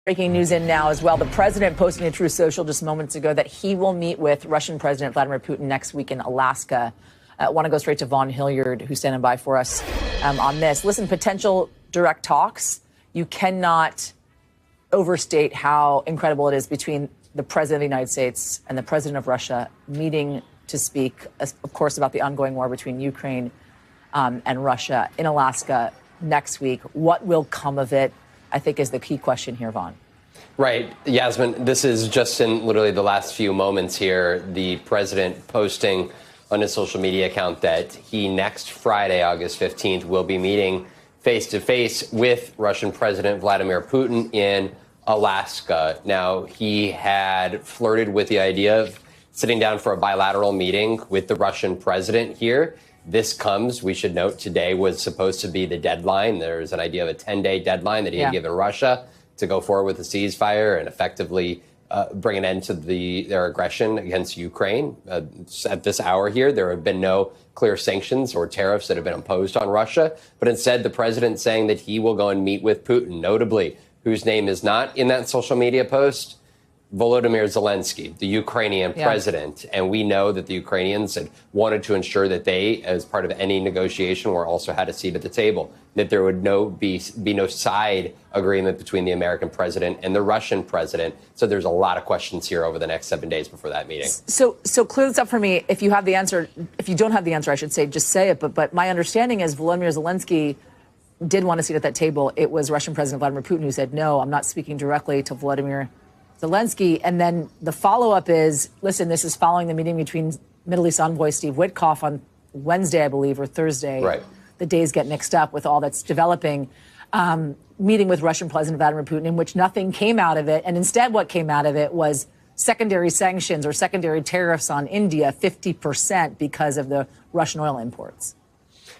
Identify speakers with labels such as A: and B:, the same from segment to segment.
A: Breaking news in now as well. The president posting to Truth Social just moments ago that he will meet with Russian President Vladimir Putin next week in Alaska. I want to go straight to Vaughn Hilliard, who's standing by for us on this. Listen, potential direct talks. You cannot overstate how incredible it is between the president of the United States and the president of Russia meeting to speak, of course, about the ongoing war between Ukraine and Russia in Alaska next week. What will come of it, I think, is the key question here, Vaughn.
B: Right. Yasmin, this is just in literally the last few moments here, the president posting on his social media account that he next Friday, August 15th, will be meeting face-to-face with Russian President Vladimir Putin in Alaska. Now, he had flirted with the idea of sitting down for a bilateral meeting with the Russian president here. This comes, we should note, today was supposed to be the deadline. There's an idea of a 10-day deadline that he had given Russia to go forward with a ceasefire and effectively bring an end to their aggression against Ukraine. At this hour here, there have been no clear sanctions or tariffs that have been imposed on Russia, but instead the president saying that he will go and meet with Putin, notably, whose name is not in that social media post, Volodymyr Zelensky, the Ukrainian president. And we know that the Ukrainians had wanted to ensure that they, as part of any negotiation, were also had a seat at the table, that there would be no side agreement between the American president and the Russian president. So there's a lot of questions here over the next 7 days before that meeting.
A: So clear this up for me. If you have the answer, if you don't have the answer, I should say, just say it. But my understanding is Volodymyr Zelensky did want a seat at that table. It was Russian President Vladimir Putin who said, no, I'm not speaking directly to Volodymyr Zelensky. And then the follow-up is, listen, this is following the meeting between Middle East envoy Steve Witkoff on Wednesday, I believe, or Thursday.
B: Right.
A: The days get mixed up with all that's developing. Meeting with Russian President Vladimir Putin, in which nothing came out of it. And instead what came out of it was secondary sanctions or secondary tariffs on India, 50% because of the Russian oil imports.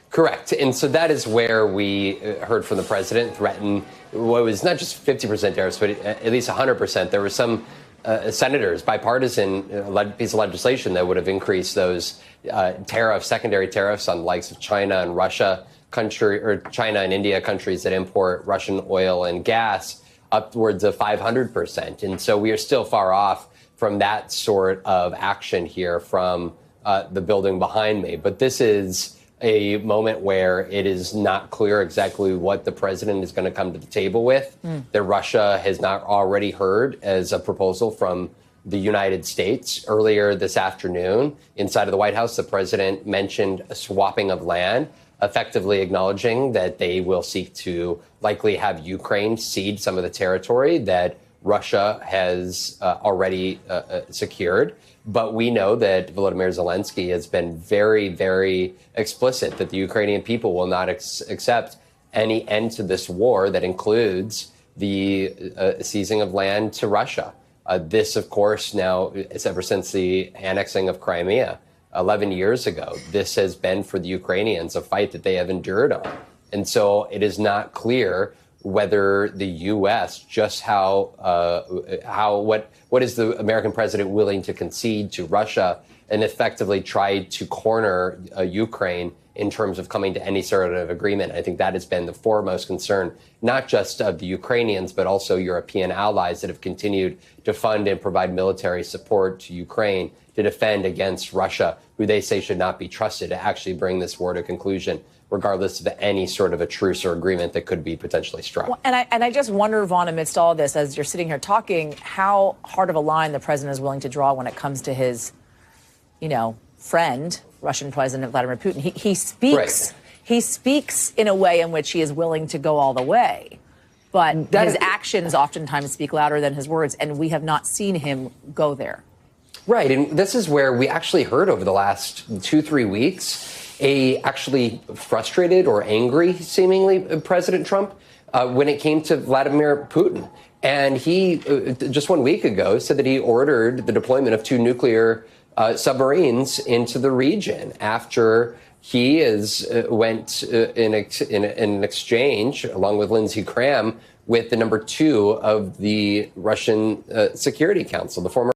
B: Correct. And so that is where we heard from the president threaten what was not just 50% tariffs, but at least 100%. There were some senators, bipartisan piece of legislation that would have increased those tariffs, secondary tariffs on the likes of China and Russia, China and India, countries that import Russian oil and gas, upwards of 500%. And so we are still far off from that sort of action here from the building behind me. But this is a moment where it is not clear exactly what the president is going to come to the table with, that Russia has not already heard as a proposal from the United States. Earlier this afternoon, inside of the White House, the president mentioned a swapping of land, effectively acknowledging that they will seek to likely have Ukraine cede some of the territory that Russia has already secured. But we know that Volodymyr Zelensky has been very, very explicit that the Ukrainian people will not accept any end to this war that includes the seizing of land to Russia. This, of course, now is ever since the annexing of Crimea 11 years ago. This has been for the Ukrainians a fight that they have endured on. And so it is not clear whether the U.S. just what is the American president willing to concede to Russia and effectively try to corner Ukraine in terms of coming to any sort of agreement. I think that has been the foremost concern, not just of the Ukrainians, but also European allies that have continued to fund and provide military support to Ukraine to defend against Russia, who they say should not be trusted to actually bring this war to conclusion, regardless of any sort of a truce or agreement that could be potentially struck.
A: Well, and I just wonder, Vaughn, amidst all of this, as you're sitting here talking, how hard of a line the president is willing to draw when it comes to his, friend, Russian President Vladimir Putin. He speaks. Right. He speaks in a way in which he is willing to go all the way, but his actions oftentimes speak louder than his words, and we have not seen him go there.
B: Right, and this is where we actually heard over the last 2-3 weeks a actually frustrated or angry, seemingly, President Trump when it came to Vladimir Putin. And he, just 1 week ago, said that he ordered the deployment of 2 nuclear submarines into the region after he went in an exchange, along with Lindsey Graham, with the number 2 of the Russian Security Council, the former